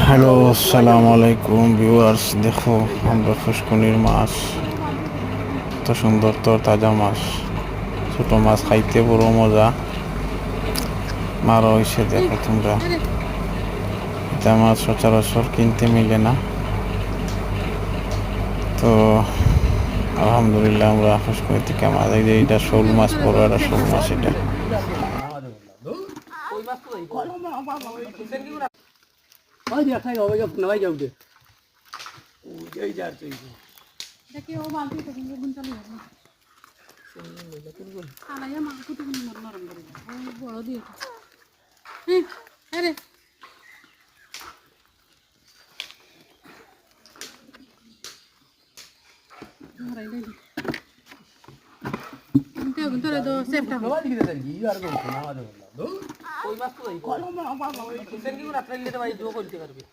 Hello, আসসালামু আলাইকুম viewers. দেখো আমরা ফুসকুনির মাছ, এত সুন্দর তো তাজা মাছ, ছোট মাছ খাইতে বড় মজা। মারো হয়েছে দেখো তোমরা, এটা মাছ সচরাচর কিনতে মিলে না। তো আলহামদুলিল্লাহ আমরা ফুসকুনি থেকে মাছ, এই যে এটা শোল মাছ, বড় একটা শোল মাছ এটা। দেখি ও বালতি তো গুণ চালু হবে আলাইয়া মাংস তো নরম করে বড় দিয়ে হ্যাঁ আরে ধরাই দেই কিন্তু ধরে তো সেফটা ওই মাছ তো কলম বাবা সেন কি রাত্রে নিতে ভাই দুও করতে পারবে